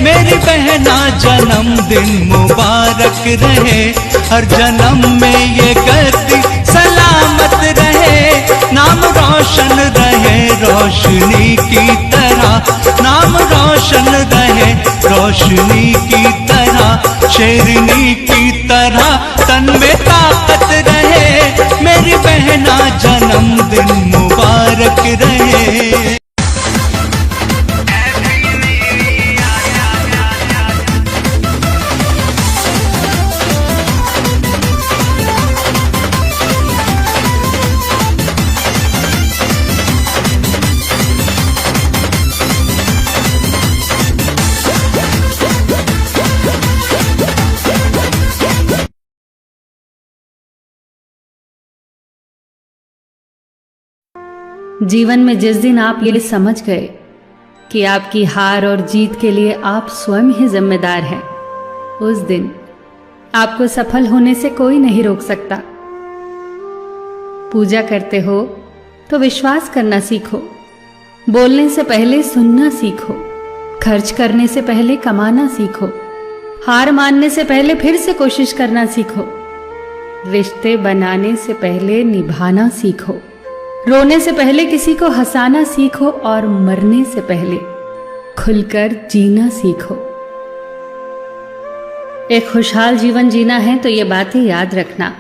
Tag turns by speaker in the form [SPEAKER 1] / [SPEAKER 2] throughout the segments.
[SPEAKER 1] मेरी बहना जन्मदिन मुबारक रहे, हर जन्म में ये करती सलामत रहे। नाम रोशन रहे रोशनी की तरह, नाम रोशन रहे रोशनी की तरह। शेरनी की तरह तन में ताकत रहे, मेरी बहना जन्मदिन मुबारक रहे।
[SPEAKER 2] जीवन में जिस दिन आप ये समझ गए कि आपकी हार और जीत के लिए आप स्वयं ही जिम्मेदार हैं, उस दिन आपको सफल होने से कोई नहीं रोक सकता। पूजा करते हो तो विश्वास करना सीखो, बोलने से पहले सुनना सीखो, खर्च करने से पहले कमाना सीखो, हार मानने से पहले फिर से कोशिश करना सीखो, रिश्ते बनाने से पहले निभाना सीखो, रोने से पहले किसी को हंसाना सीखो और मरने से पहले खुलकर जीना सीखो। एक खुशहाल जीवन जीना है तो ये बातें याद रखना।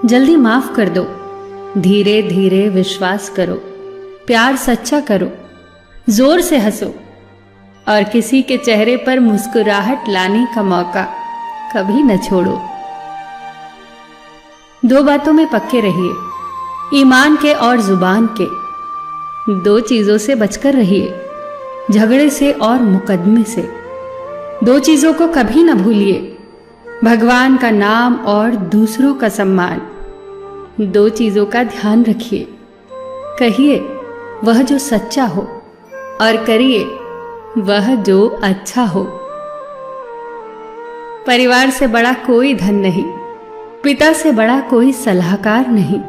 [SPEAKER 2] जल्दी माफ कर दो, धीरे धीरे विश्वास करो, प्यार सच्चा करो, जोर से हंसो और किसी के चेहरे पर मुस्कुराहट लाने का मौका कभी न छोड़ो। दो बातों में पक्के रहिए, ईमान के और जुबान के। दो चीजों से बचकर रहिए, झगड़े से और मुकदमे से। दो चीजों को कभी न भूलिए, भगवान का नाम और दूसरों का सम्मान। दो चीजों का ध्यान रखिए, कहिए वह जो सच्चा हो और करिए वह जो अच्छा हो। परिवार से बड़ा कोई धन नहीं, पिता से बड़ा कोई सलाहकार नहीं,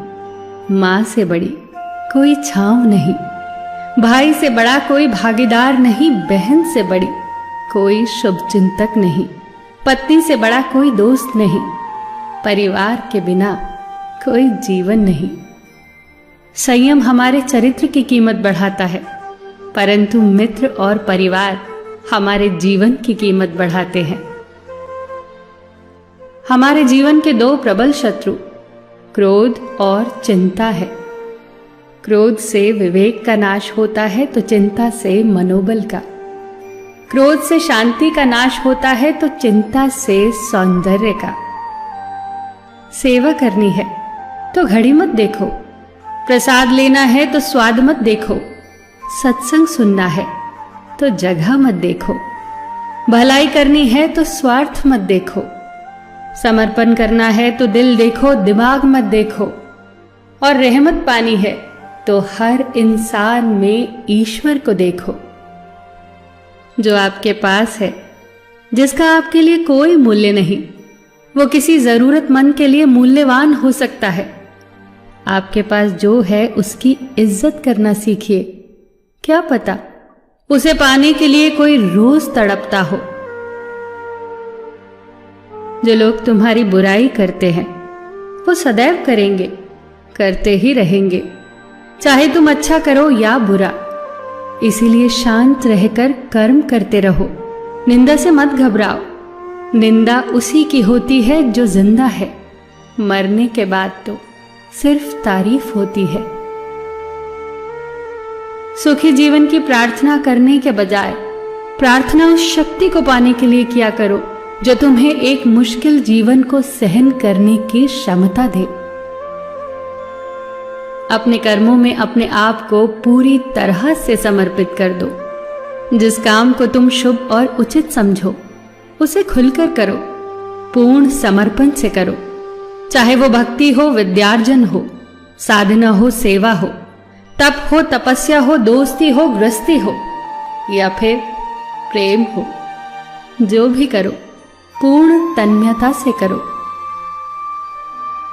[SPEAKER 2] माँ से बड़ी कोई छांव नहीं, भाई से बड़ा कोई भागीदार नहीं, बहन से बड़ी कोई शुभचिंतक नहीं, पत्नी से बड़ा कोई दोस्त नहीं, परिवार के बिना कोई जीवन नहीं। संयम हमारे चरित्र की कीमत बढ़ाता है, परंतु मित्र और परिवार हमारे जीवन की कीमत बढ़ाते हैं। हमारे जीवन के दो प्रबल शत्रु क्रोध और चिंता है। क्रोध से विवेक का नाश होता है तो चिंता से मनोबल का। क्रोध से शांति का नाश होता है तो चिंता से सौंदर्य का। सेवा करनी है तो घड़ी मत देखो, प्रसाद लेना है तो स्वाद मत देखो, सत्संग सुनना है तो जगह मत देखो, भलाई करनी है तो स्वार्थ मत देखो, समर्पण करना है तो दिल देखो, दिमाग मत देखो, और रहमत पानी है तो हर इंसान में ईश्वर को देखो। जो आपके पास है, जिसका आपके लिए कोई मूल्य नहीं, वो किसी जरूरतमंद के लिए मूल्यवान हो सकता है। आपके पास जो है उसकी इज्जत करना सीखिए। क्या पता उसे पाने के लिए कोई रोज तड़पता हो। जो लोग तुम्हारी बुराई करते हैं वो सदैव करेंगे, करते ही रहेंगे, चाहे तुम अच्छा करो या बुरा। इसीलिए शांत रहकर कर्म करते रहो, निंदा से मत घबराओ। निंदा उसी की होती है जो जिंदा है, मरने के बाद तो सिर्फ तारीफ होती है। सुखी जीवन की प्रार्थना करने के बजाय प्रार्थना उस शक्ति को पाने के लिए किया करो जो तुम्हें एक मुश्किल जीवन को सहन करने की क्षमता दे। अपने कर्मों में अपने आप को पूरी तरह से समर्पित कर दो। जिस काम को तुम शुभ और उचित समझो उसे खुलकर करो, पूर्ण समर्पण से करो। चाहे वो भक्ति हो, विद्यार्जन हो, साधना हो, सेवा हो, तप हो, तपस्या हो, दोस्ती हो, गृहस्थी हो या फिर प्रेम हो, जो भी करो पूर्ण तन्मयता से करो।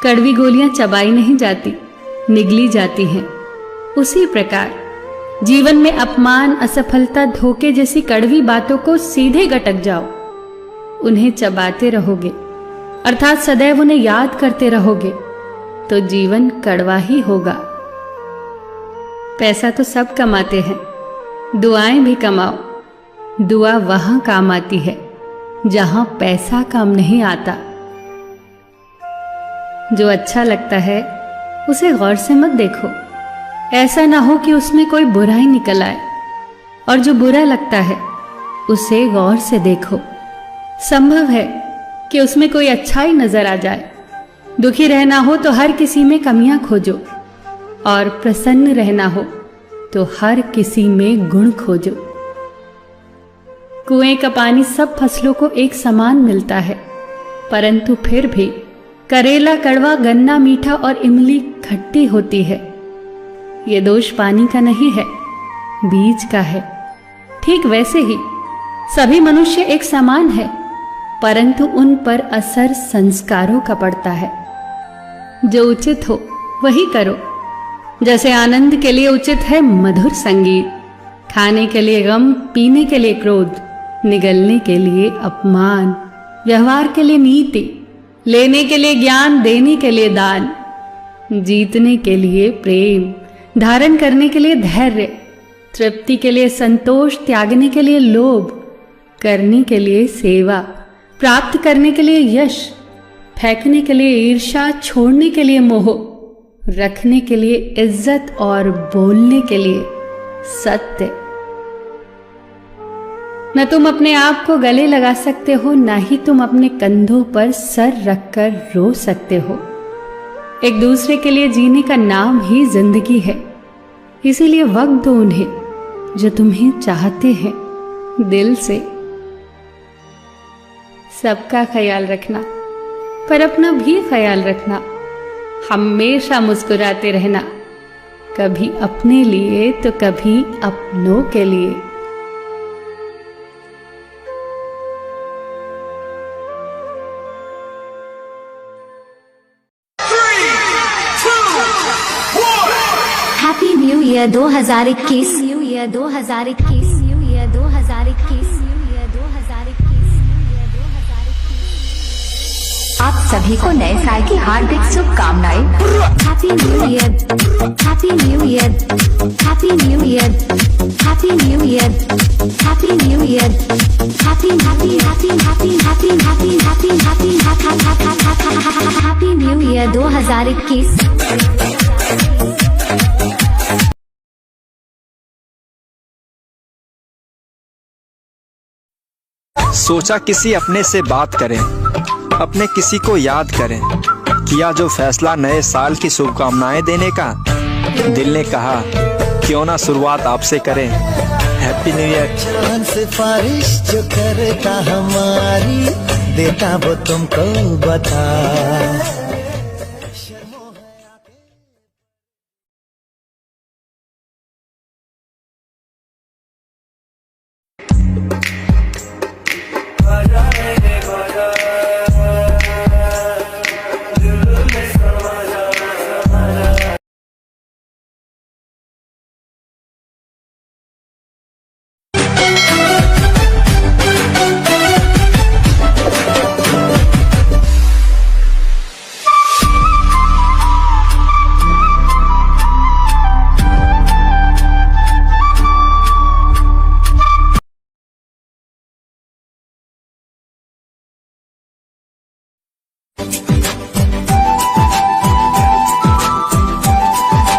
[SPEAKER 2] कड़वी गोलियां चबाई नहीं जाती, निगली जाती हैं। उसी प्रकार जीवन में अपमान, असफलता, धोखे जैसी कड़वी बातों को सीधे गटक जाओ। उन्हें चबाते रहोगे, अर्थात सदैव उन्हें याद करते रहोगे, तो जीवन कड़वा ही होगा। पैसा तो सब कमाते हैं, दुआएं भी कमाओ। दुआ वहां काम आती है जहां पैसा काम नहीं आता। जो अच्छा लगता है उसे गौर से मत देखो, ऐसा ना हो कि उसमें कोई बुराई निकल आए, और जो बुरा लगता है उसे गौर से देखो। संभव है कि उसमें कोई अच्छाई नजर आ जाए। दुखी रहना हो तो हर किसी में कमियां खोजो, और प्रसन्न रहना हो तो हर किसी में गुण खोजो। कुएं का पानी सब फसलों को एक समान मिलता है, परंतु फिर भी करेला कड़वा, गन्ना मीठा और इमली खट्टी होती है। ये दोष पानी का नहीं है, बीज का है। ठीक वैसे ही सभी मनुष्य एक समान है, परंतु उन पर असर संस्कारों का पड़ता है। जो उचित हो वही करो। जैसे आनंद के लिए उचित है मधुर संगीत, खाने के लिए गम, पीने के लिए क्रोध, निगलने के लिए अपमान, व्यवहार के लिए नीति, लेने के लिए ज्ञान, देने के लिए दान, जीतने के लिए प्रेम, धारण करने के लिए धैर्य, तृप्ति के लिए संतोष, त्यागने के लिए लोभ, करने के लिए सेवा, प्राप्त करने के लिए यश, फेंकने के लिए ईर्ष्या, छोड़ने के लिए मोह, रखने के लिए इज्जत और बोलने के लिए सत्य। न तुम अपने आप को गले लगा सकते हो, न ही तुम अपने कंधों पर सर रखकर रो सकते हो। एक दूसरे के लिए जीने का नाम ही जिंदगी है। इसीलिए वक्त दो उन्हें जो तुम्हें चाहते हैं दिल से। सबका ख्याल रखना, पर अपना भी ख्याल रखना। हमेशा मुस्कुराते रहना, कभी अपने लिए तो कभी अपनों के लिए।
[SPEAKER 3] Year 2021 new year 2021 new year 2021 new year 2021 आप सभी को नए साल की हार्दिक शुभकामनाएं। Happy new year, happy new year, happy new year, happy new year, happy new year, happy happy happy happy happy happy happy happy happy new year 2021।
[SPEAKER 4] सोचा किसी अपने से बात करें, अपने किसी को याद करें, किया जो फैसला नए साल की शुभकामनाएं देने का। दिल ने कहा क्यों ना शुरुआत आपसे करें। Happy new year.
[SPEAKER 5] चांद सिफारिश जो करता हमारी, देता वो तुमको बता।